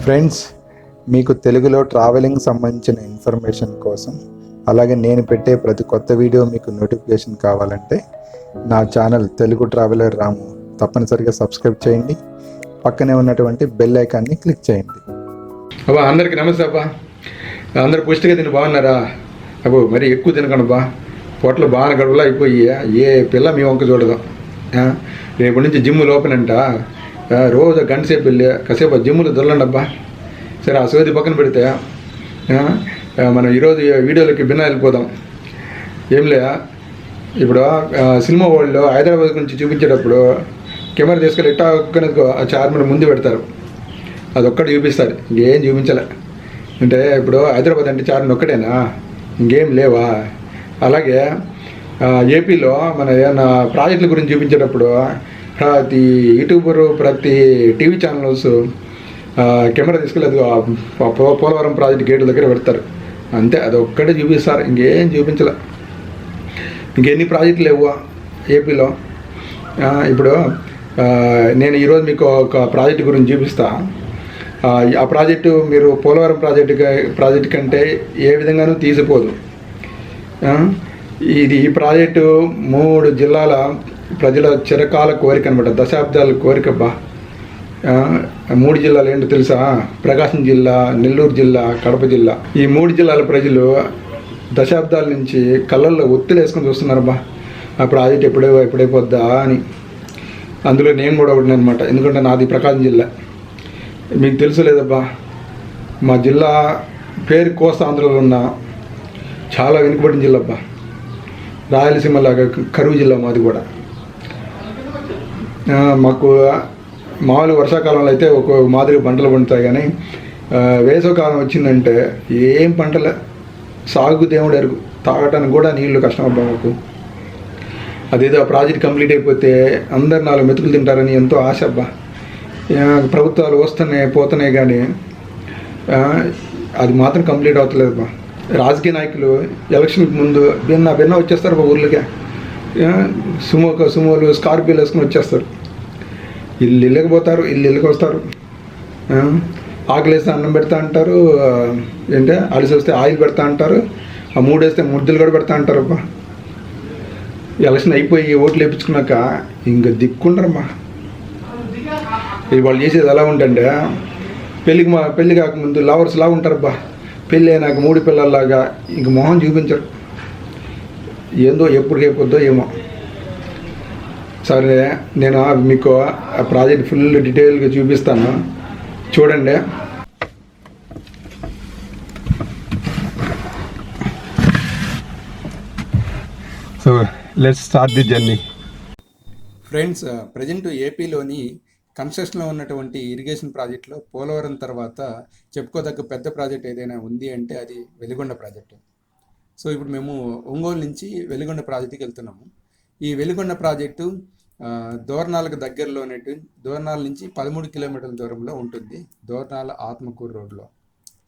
Friends, మీకు తెలుగులో travelling సంబంధించిన ఇన్ఫర్మేషన్ కోసం, అలాగే నేను పెట్టే ప్రతి కొత్త వీడియో మీకు నోటిఫికేషన్ కావాలంటే నా ఛానల్ తెలుగు ట్రావెలర్ రాము తప్పనిసరిగా సబ్స్క్రైబ్ చేయండి. పక్కనే ఉన్నటువంటి బెల్ ఐకాన్ని క్లిక్ చేయండి. అబ్బా, అందరికీ నమస్తే అబ్బా. అందరు పుష్టిగా తిని బాగున్నారా? అబ్బో, మరి ఎక్కువ తినకండి అబ్బా. పొట్టలు బాగా గడువులా అయిపోయి ఏ పిల్ల మీ వంక చూడదు. రేపటి నుంచి జిమ్ములు ఓపెన్ అంట. రోజు గంట సేపు వెళ్ళి కాసేపు జిమ్ములు దొరలండి అబ్బా. సరే, ఆ సోది పక్కన పెడితే మనం ఈరోజు వీడియోలకి భిన్న వెళ్ళిపోదాం. ఏంలే, ఇప్పుడు సినిమా వరల్డ్లో హైదరాబాద్ నుంచి చూపించేటప్పుడు కెమెరా తీసుకెళ్ళి ఇట్టా ఆ చార్మినార్ ముందు పెడతారు. అదొక్కటి చూపిస్తారు, ఇంకేం చూపించలే. అంటే ఇప్పుడు హైదరాబాద్ అంటే చార్మినార్ ఒక్కటేనా, ఇంకేం లేవా? అలాగే ఏపీలో మన ఏమైనా ప్రాజెక్టుల గురించి చూపించేటప్పుడు ప్రతి యూట్యూబరు, ప్రతి టీవీ ఛానల్స్ కెమెరా తీసుకెళ్ళి పోలవరం ప్రాజెక్ట్ గేట్ల దగ్గర పెడతారు. అంతే, అది ఒక్కటే చూపిస్తారు, ఇంకేం చూపించలే. ఇంకెన్ని ప్రాజెక్టులు లేవు ఏపీలో. ఇప్పుడు నేను ఈరోజు మీకు ఒక ప్రాజెక్టు గురించి చూపిస్తా. ఆ ప్రాజెక్టు మీరు పోలవరం ప్రాజెక్టు కంటే ఏ విధంగానూ తీసిపోదు. ఈ ప్రాజెక్టు 3 జిల్లాల ప్రజల చిరకాల కోరిక అనమాట, దశాబ్దాల కోరికబ్బా. 3 జిల్లాలు ఏంటో తెలుసా? ప్రకాశం జిల్లా, నెల్లూరు జిల్లా, కడప జిల్లా. ఈ 3 జిల్లాల ప్రజలు దశాబ్దాల నుంచి కళ్ళల్లో ఒత్తిడి వేసుకొని చూస్తున్నారబ్బా, ఆ ప్రాజెక్ట్ ఎప్పుడైపోద్దా అని. అందులో నేను కూడా ఒకటి అనమాట, ఎందుకంటే నాది ప్రకాశం జిల్లా. మీకు తెలుసు లేదబ్బా, మా జిల్లా పేరు కోస్తాంధ్రలో ఉన్న చాలా వెనుకబడిన జిల్లా అబ్బా. రాయలసీమలాగా కరువు జిల్లా మాది కూడా. మాకు మామూలు వర్షాకాలంలో అయితే ఒక మాదిరి పంటలు పండుతాయి, కానీ వేసవికాలం వచ్చిందంటే ఏం పంటలే. సాగు దేవుడు ఎరుగు, తాగటానికి కూడా నీళ్లు కష్టం అబ్బా మాకు. అదేదో ఆ ప్రాజెక్ట్ కంప్లీట్ అయిపోతే అందరు 4 మెతుకులు తింటారని ఎంతో ఆశ అబ్బా. ప్రభుత్వాలు వస్తున్నాయి పోతున్నాయి, కానీ అది మాత్రం కంప్లీట్ అవుతలేదు అబ్బా. రాజకీయ నాయకులు ఎలక్షన్కి ముందు భిన్న వచ్చేస్తారు అబ్బా ఊర్లకే. సుమోలు స్కార్పియోలు వేసుకుని వచ్చేస్తారు. ఇల్లు ఇళ్ళకపోతారు, ఇళ్ళకి వస్తారు. ఆకలి వేస్తే అన్నం పెడతా అంటారు, ఏంటంటే అలసి వస్తే ఆయిల్ పెడతా అంటారు, ఆ 3 వేస్తే ముద్దలు కూడా పెడతా అంటారు అబ్బా. ఎలక్షన్ అయిపోయి ఓట్లు వేయించుకున్నాక ఇంకా దిక్కుంటారమ్మా. ఇది వాళ్ళు చేసేది ఎలా ఉంటుంటే, పెళ్ళి కాకముందు లవర్స్ లాగా ఉంటారబ్బా. పెళ్ళి అయినాక 3 పిల్లల్లాగా ఇంక మొహం చూపించరు. ఏందో ఎప్పటికైపోద్దో ఏమో. సరే, నేను మీకు ఆ ప్రాజెక్ట్ ఫుల్ డీటెయిల్గా చూపిస్తాను, చూడండి. So let's start the journey. Friends, present ఏపీలోని కన్స్ట్రక్షన్లో ఉన్నటువంటి ఇరిగేషన్ ప్రాజెక్టులో పోలవరం తర్వాత చెప్పుకోదగ్గ పెద్ద ప్రాజెక్ట్ ఏదైనా ఉంది అంటే అది వెలిగొండ ప్రాజెక్టు. సో ఇప్పుడు మేము ఒంగోలు నుంచి వెలిగొండ ప్రాజెక్టుకి వెళ్తున్నాము. ఈ వెలిగొండ ప్రాజెక్టు దోర్నాలకు దగ్గరలోనే, దోర్నాల నుంచి 13 కిలోమీటర్ల దూరంలో ఉంటుంది, దోర్నాల ఆత్మకూరు రోడ్లో.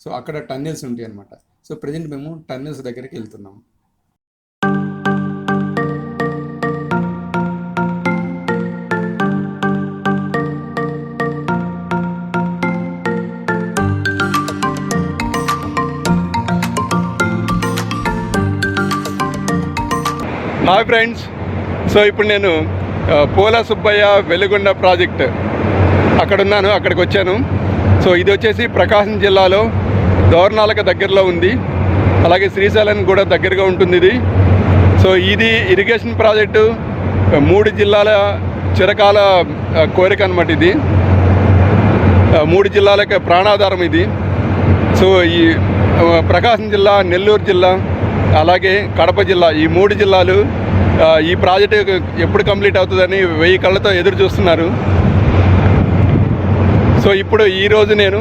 సో అక్కడ టన్నెల్స్ ఉంటాయి అన్నమాట. సో ప్రజెంట్ మేము టన్నెల్స్ దగ్గరికి వెళ్తున్నాము. హాయ్ ఫ్రెండ్స్, సో ఇప్పుడు నేను పోలా సుబ్బయ్య వెలిగొండ ప్రాజెక్ట్ అక్కడ ఉన్నాను, అక్కడికి వచ్చాను. సో ఇది వచ్చేసి ప్రకాశం జిల్లాలో దోర్నాలకు దగ్గరలో ఉంది, అలాగే శ్రీశైలం కూడా దగ్గరగా ఉంటుంది ఇది. సో ఇది ఇరిగేషన్ ప్రాజెక్టు 3 జిల్లాల చిరకాల కోరిక అనమాట. ఇది 3 జిల్లాలకు ప్రాణాధారం ఇది. సో ఈ ప్రకాశం జిల్లా, నెల్లూరు జిల్లా, అలాగే కడప జిల్లా, ఈ 3 జిల్లాలు ఈ ప్రాజెక్టు ఎప్పుడు కంప్లీట్ అవుతుందని 1000 కళ్ళతో ఎదురు చూస్తున్నారు. సో ఇప్పుడు ఈరోజు నేను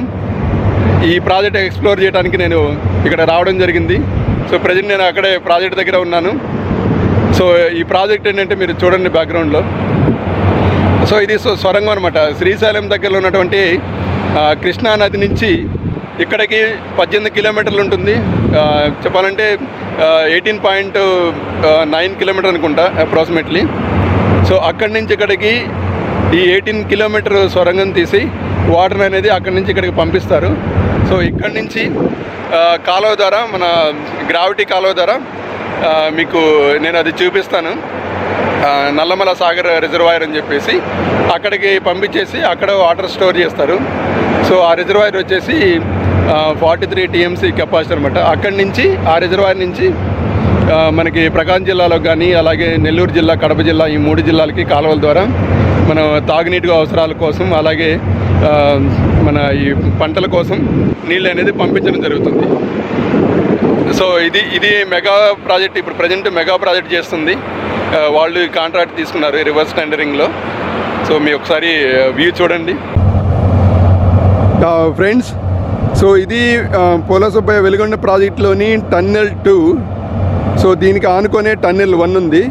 ఈ ప్రాజెక్ట్ ఎక్స్ప్లోర్ చేయడానికి నేను ఇక్కడ రావడం జరిగింది. సో ప్రజెంట్ నేను అక్కడే ప్రాజెక్ట్ దగ్గర ఉన్నాను. సో ఈ ప్రాజెక్ట్ ఏంటంటే మీరు చూడండి బ్యాక్గ్రౌండ్లో. సో ఇది సొరంగం అనమాట. శ్రీశైలం దగ్గరలో ఉన్నటువంటి కృష్ణా నది నుంచి ఇక్కడికి 18 కిలోమీటర్లు ఉంటుంది. చెప్పాలంటే 18.9 కిలోమీటర్ అనుకుంటా అప్రాక్సిమేట్లీ. సో అక్కడి నుంచి ఇక్కడికి ఈ 18 కిలోమీటర్ సొరంగం తీసి వాటర్ అనేది అక్కడి నుంచి ఇక్కడికి పంపిస్తారు. సో ఇక్కడి నుంచి కాలువ ద్వారా, మన గ్రావిటీ కాలువ ద్వారా మీకు నేను అది చూపిస్తాను. నల్లమల సాగర్ రిజర్వాయర్ అని చెప్పేసి అక్కడికి పంపించేసి అక్కడ వాటర్ స్టోర్ చేస్తారు. సో ఆ రిజర్వాయర్ వచ్చేసి 43 TMC కెపాసిటీ అనమాట. అక్కడి నుంచి ఆ రిజర్వాయర్ నుంచి మనకి ప్రకాశం జిల్లాలో కానీ, అలాగే నెల్లూరు జిల్లా, కడప జిల్లా, ఈ 3 జిల్లాలకి కాలువల ద్వారా మనం తాగునీటి అవసరాల కోసం, అలాగే మన ఈ పంటల కోసం నీళ్ళు అనేది పంపించడం జరుగుతుంది. సో ఇది మెగా ప్రాజెక్ట్. ఇప్పుడు ప్రజెంట్ మెగా ప్రాజెక్ట్ చేస్తుంది. వాళ్ళు కాంట్రాక్ట్ తీసుకున్నారు రివర్స్ టెండరింగ్లో. సో మీ ఒకసారి వ్యూ చూడండి ఫ్రెండ్స్. సో ఇది పోలసుబ్బయ్య వెలుగొండ ప్రాజెక్టులోని టన్నెల్ 2. సో దీనికి ఆనుకునే టన్నెల్ 1 ఉంది.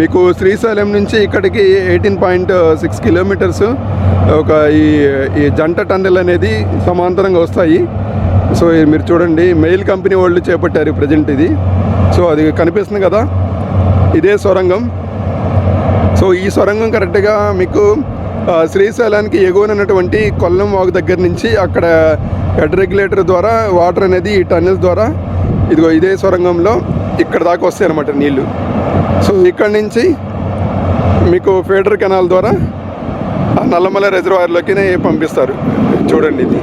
మీకు శ్రీశైలం నుంచి ఇక్కడికి 18.6 కిలోమీటర్స్ ఒక ఈ జంట టన్నెల్ అనేది సమాంతరంగా వస్తాయి. సో మీరు చూడండి, మెయిల్ కంపెనీ వాళ్ళు చేపట్టారు ప్రజెంట్ ఇది. సో అది కనిపిస్తుంది కదా, ఇదే సొరంగం. సో ఈ సొరంగం కరెక్ట్గా మీకు శ్రీశైలానికి ఎగువనటువంటి కొల్లం వాగు దగ్గర నుంచి అక్కడ హెడ్ రెగ్యులేటర్ ద్వారా వాటర్ అనేది ఈ టన్నెల్స్ ద్వారా ఇదే సొరంగంలో ఇక్కడ దాకా వస్తాయి అన్నమాట నీళ్ళు. సో ఇక్కడ నుంచి మీకు ఫీడర్ కెనాల్ ద్వారా ఆ నల్లమల రిజర్వాయర్లోకి పంపిస్తారు. చూడండి ఇది.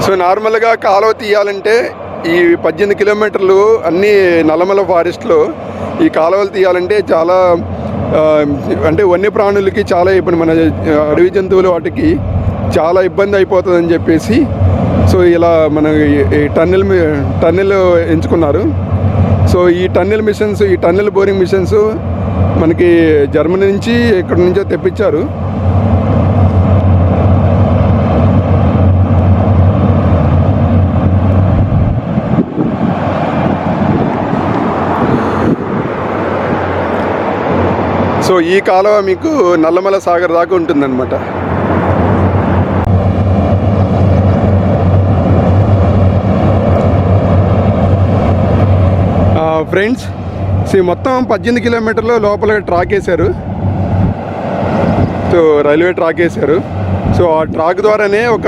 సో నార్మల్గా కాలువ తీయాలంటే ఈ 18 కిలోమీటర్లు అన్ని నల్లమల ఫారెస్ట్లో ఈ కాలువలు తీయాలంటే చాలా అంటే వన్యప్రాణులకి చాలా ఇబ్బంది, మన అడవి జంతువులు వాటికి చాలా ఇబ్బంది అయిపోతుందని చెప్పేసి సో ఇలా మన ఈ టన్నెల్ ఎంచుకున్నారు. సో ఈ టన్నెల్ మిషన్స్, ఈ టన్నెల్ బోరింగ్ మిషన్స్ మనకి జర్మనీ నుంచి ఇక్కడ నుంచో తెప్పించారు. సో ఈ కాలువ మీకు నల్లమల సాగర్ దాకా ఉంటుందన్నమాట. ఫ్రెండ్స్, మొత్తం 18 కిలోమీటర్లు లోపల ట్రాక్ వేశారు. సో రైల్వే ట్రాక్ వేశారు. సో ఆ ట్రాక్ ద్వారానే ఒక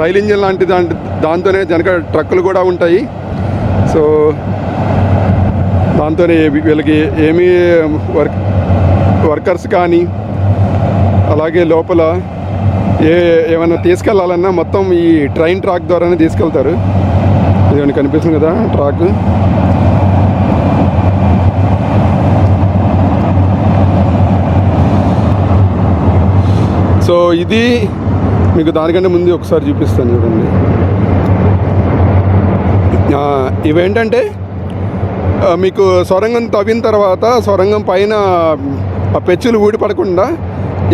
రైలు ఇంజిన్ లాంటి దాంతోనే వెనక ట్రక్కులు కూడా ఉంటాయి. సో దాంతోనే వీళ్ళకి ఏమీ వర్కర్స్ కానీ, అలాగే లోపల ఏమైనా తీసుకెళ్ళాలన్నా మొత్తం ఈ ట్రైన్ ట్రాక్ ద్వారానే తీసుకెళ్తారు. ఇది కనిపిస్తుంది కదా ట్రాక్. సో ఇది మీకు దానికంటే ముందు ఒకసారి చూపిస్తాను చూడండి. ఇవేంటంటే మీకు సొరంగం తవ్విన తర్వాత సొరంగం పైన ఆ పెచ్చులు ఊడిపడకుండా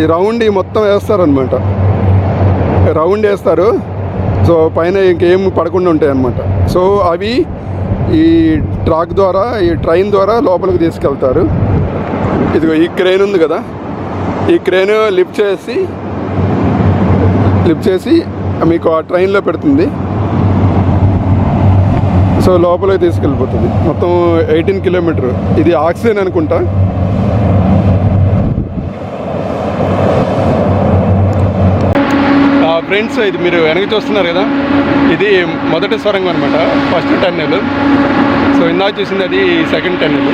ఈ రౌండ్ మొత్తం వేస్తారనమాట. రౌండ్ వేస్తారు. సో పైన ఇంకేం పడకుండా ఉంటాయి అన్నమాట. సో అవి ఈ ట్రాక్ ద్వారా, ఈ ట్రైన్ ద్వారా లోపలికి తీసుకెళ్తారు. ఇదిగో ఈ క్రేన్ ఉంది కదా, ఈ క్రేన్ లిఫ్ట్ చేసి మీకు ఆ ట్రైన్లో పెడుతుంది. సో లోపలికి తీసుకెళ్ళిపోతుంది. మొత్తం 18 కిలోమీటర్. ఇది ఆక్సిజన్ అనుకుంటా. ఫ్రెండ్స్, ఇది మీరు వెనక చూస్తున్నారు కదా, ఇది మొదటి సొరంగం అనమాట, ఫస్ట్ టన్నెల్. సో ఇందాక చూసింది అది సెకండ్ టన్నెల్.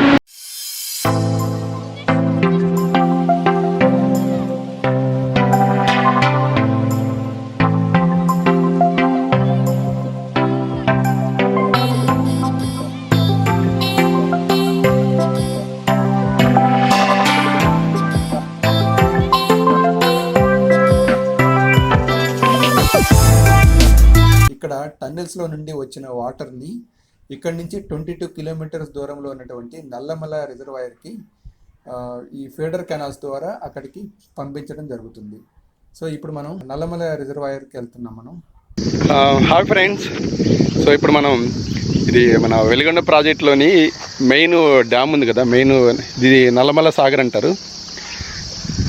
ఇక్కడ టన్నెల్స్లో నుండి వచ్చిన వాటర్ని ఇక్కడి నుంచి 22 కిలోమీటర్స్ దూరంలో ఉన్నటువంటి నల్లమల రిజర్వాయర్కి ఈ ఫీడర్ కెనాల్స్ ద్వారా అక్కడికి పంపించడం జరుగుతుంది. సో ఇప్పుడు మనం నల్లమల రిజర్వాయర్కి వెళ్తున్నాం మనం. Hi friends. సో ఇప్పుడు మనం ఇది మన వెలుగొండ ప్రాజెక్టులోని మెయిన్ డ్యామ్ ఉంది కదా, మెయిన్ ఇది నల్లమల సాగర్ అంటారు.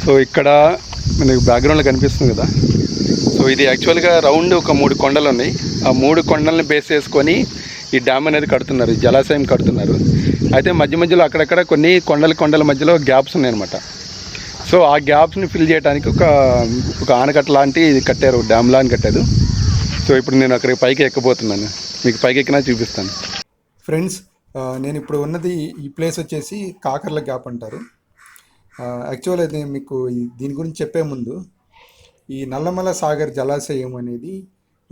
సో ఇక్కడ మనకి బ్యాక్గ్రౌండ్లో కనిపిస్తుంది కదా. సో ఇది యాక్చువల్గా రౌండ్ ఒక 3 కొండలు ఉన్నాయి. ఆ 3 కొండలని బేస్ చేసుకొని ఈ డ్యామ్ అనేది కడుతున్నారు, జలాశయం కడుతున్నారు. అయితే మధ్య మధ్యలో అక్కడక్కడ కొన్ని కొండల మధ్యలో గ్యాప్స్ ఉన్నాయన్నమాట. సో ఆ గ్యాప్స్ని ఫిల్ చేయడానికి ఒక ఆనకట్ట లాంటి కట్టారు, డ్యామ్ లాంటి కట్టారు. సో ఇప్పుడు నేను అక్కడికి పైకి ఎక్కబోతున్నాను, మీకు పైకి ఎక్కినా చూపిస్తాను. ఫ్రెండ్స్, నేను ఇప్పుడు ఉన్నది ఈ ప్లేస్ వచ్చేసి కాకర్ల గ్యాప్ అంటారు. యాక్చువల్ అయితే మీకు దీని గురించి చెప్పే ముందు, ఈ నల్లమల సాగర్ జలాశయం అనేది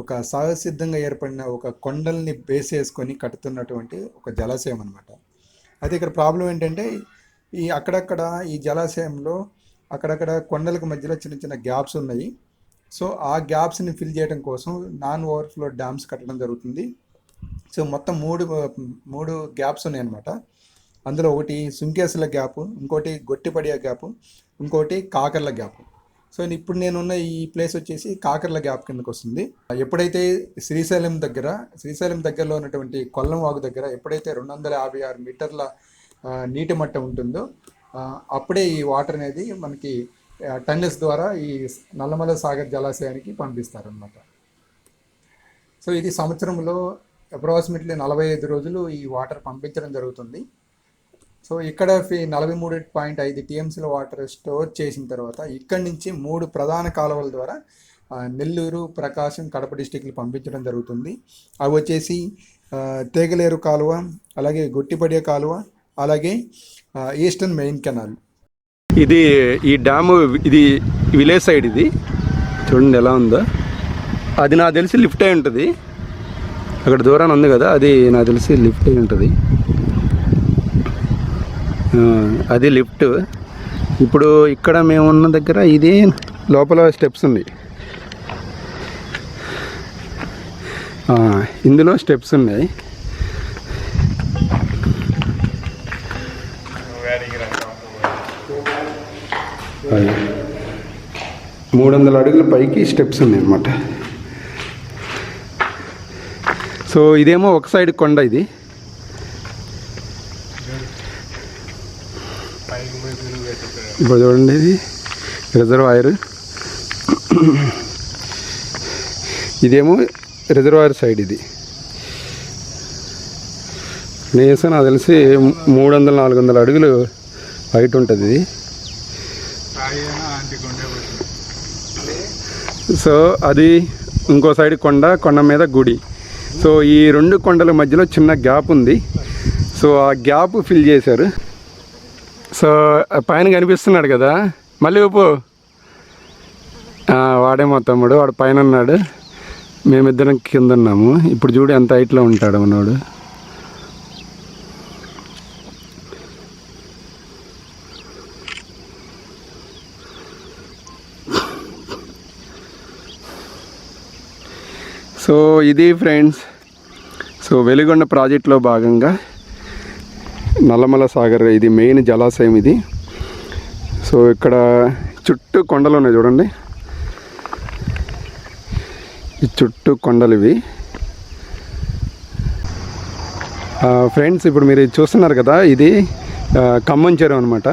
ఒక సహజసిద్ధంగా ఏర్పడిన ఒక కొండల్ని బేస్ చేసుకొని కట్టుతున్నటువంటి ఒక జలాశయం అనమాట. అయితే ఇక్కడ ప్రాబ్లం ఏంటంటే అక్కడక్కడ ఈ జలాశయంలో అక్కడక్కడ కొండలకు మధ్యలో చిన్న చిన్న గ్యాప్స్ ఉన్నాయి. సో ఆ గ్యాప్స్ని ఫిల్ చేయడం కోసం నాన్ ఓవర్ఫ్లో డ్యామ్స్ కట్టడం జరుగుతుంది. సో మొత్తం మూడు గ్యాప్స్ ఉన్నాయి అన్నమాట. అందులో ఒకటి సుంకేసుల గ్యాప్, ఇంకోటి గొట్టిపడియ గ్యాప్, ఇంకోటి కాకర్ల గ్యాప్. సో ఇప్పుడు నేనున్న ఈ ప్లేస్ వచ్చేసి కాకర్ల గ్యాప్ కిందకు వస్తుంది. ఎప్పుడైతే శ్రీశైలం దగ్గరలో ఉన్నటువంటి కొల్లం వాగు దగ్గర ఎప్పుడైతే 256 మీటర్ల నీటి మట్టం ఉంటుందో అప్పుడే ఈ వాటర్ అనేది మనకి టన్నెల్స్ ద్వారా ఈ నల్లమల సాగర్ జలాశయానికి పంపిస్తారనమాట. సో ఇది సంవత్సరంలో అప్రాక్సిమేట్లీ 45 రోజులు ఈ వాటర్ పంపించడం జరుగుతుంది. సో ఇక్కడ 43.5 టీఎంసీల వాటర్ స్టోర్ చేసిన తర్వాత ఇక్కడి నుంచి 3 ప్రధాన కాలువల ద్వారా నెల్లూరు, ప్రకాశం, కడప డిస్టిక్లు పంపించడం జరుగుతుంది. అవి వచ్చేసి తేగలేరు కాలువ, అలాగే గొట్టిపడియ కాలువ, అలాగే ఈస్టర్న్ మెయిన్ కెనాల్. ఇది ఈ డ్యాము, ఇది విలేజ్ సైడ్, ఇది చూడండి ఎలా ఉందో. అది నాకు తెలిసి లిఫ్ట్ అయి ఉంటుంది, అక్కడ దూరాన్ని ఉంది కదా, అది నాకు తెలిసి లిఫ్ట్ అయి ఉంటుంది, అది లిఫ్ట్. ఇప్పుడు ఇక్కడ మేము ఉన్న దగ్గర ఇది లోపల స్టెప్స్ ఉన్నాయి, ఇందులో స్టెప్స్ ఉన్నాయి. అది 300 అడుగుల పైకి స్టెప్స్ ఉన్నాయి అన్నమాట. సో ఇదేమో ఒక సైడ్ కొండ, ఇది ఇప్పుడు చూడండి, ఇది రిజర్వాయర్, ఇదేమో రిజర్వాయర్ సైడ్. ఇది నేస నాకు తెలిసి 300-400 అడుగులు హైట్ ఉంటుంది ఇది. సో అది ఇంకో సైడ్ కొండ మీద గుడి. సో ఈ 2 కొండల మధ్యలో చిన్న గ్యాప్ ఉంది. సో ఆ గ్యాప్ ఫిల్ చేశారు. సో పైన కనిపిస్తున్నాడు కదా, మళ్ళీ ఊపు, వాడే మా తమ్ముడు, వాడు పైన ఉన్నాడు, మేమిద్దరం కింద ఉన్నాము. ఇప్పుడు చూడు ఎంత హైట్లో ఉంటాడు అన్నాడు. సో ఇది ఫ్రెండ్స్, సో వెలిగొండ ప్రాజెక్ట్లో భాగంగా నల్లమల సాగర్, ఇది మెయిన్ జలాశయం ఇది. సో ఇక్కడ చుట్టూ కొండలు ఉన్నాయి చూడండి, ఈ చుట్టూ కొండలు ఇవి. ఫ్రెండ్స్, ఇప్పుడు మీరు చూస్తున్నారు కదా, ఇది ఖమ్మం చెరువు అనమాట.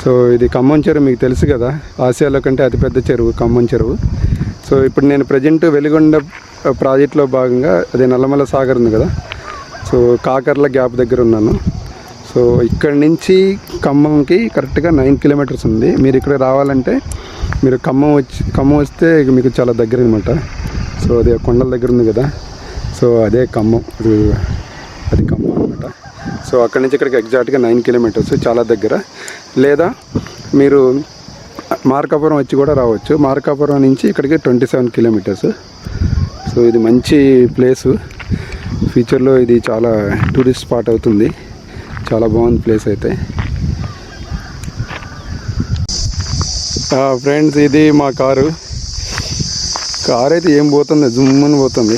సో ఇది ఖమ్మం చెరువు మీకు తెలుసు కదా, ఆసియాలో కంటే అతిపెద్ద చెరువు ఖమ్మం చెరువు. సో ఇప్పుడు నేను ప్రజెంట్ వెలిగొండ ప్రాజెక్ట్లో భాగంగా అదే నల్లమల సాగర్ ఉంది కదా, సో కాకర్ల గ్యాప్ దగ్గర ఉన్నాను. సో ఇక్కడి నుంచి ఖమ్మంకి కరెక్ట్గా 9 కిలోమీటర్స్ ఉంది. మీరు ఇక్కడ రావాలంటే మీరు ఖమ్మం వస్తే మీకు చాలా దగ్గర అనమాట. సో అదే కొండల దగ్గర ఉంది కదా, సో అదే ఖమ్మం, అది ఖమ్మం అనమాట. సో అక్కడి నుంచి ఇక్కడికి ఎగ్జాక్ట్గా 9 కిలోమీటర్స్, చాలా దగ్గర. లేదా మీరు మార్కాపురం వచ్చి కూడా రావచ్చు. మార్కాపురం నుంచి ఇక్కడికి 27 కిలోమీటర్స్. సో ఇది మంచి ప్లేసు, ఫ్యూచర్లో ఇది చాలా టూరిస్ట్ స్పాట్ అవుతుంది. చాలా బాగుంది ప్లేస్ అయితే. ఫ్రెండ్స్, ఇది మా కారు అయితే ఏం పోతుంది, జుమ్మని పోతుంది.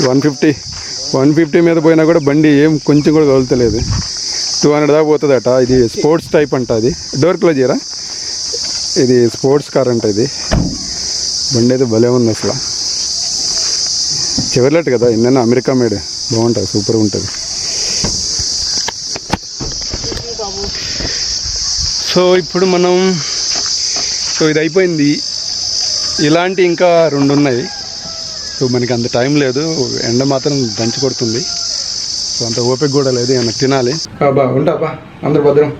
150 మీద పోయినా కూడా బండి ఏం కొంచెం కూడా కదులుతలేదు. 200 దాకా పోతుందట. ఇది స్పోర్ట్స్ టైప్ అంట. అది డోర్ క్లోజ్ చేయరా, ఇది స్పోర్ట్స్ కార్ అంట. ఇది బండి అయితే భలే ఉంది అసలు. చెవర్లెట్ కదా, ఎన్నైనా అమెరికా మేడ్, బాగుంటుంది, సూపర్గా ఉంటుంది. సో ఇప్పుడు ఇది అయిపోయింది. ఇలాంటి ఇంకా 2 ఉన్నాయి. సో మనకి అంత టైం లేదు, ఎండ మాత్రం దంచి కొడుతుంది. సో అంత ఓపిక కూడా లేదు, ఏమన్నా తినాలి. ఉంటా అందరు భద్రం.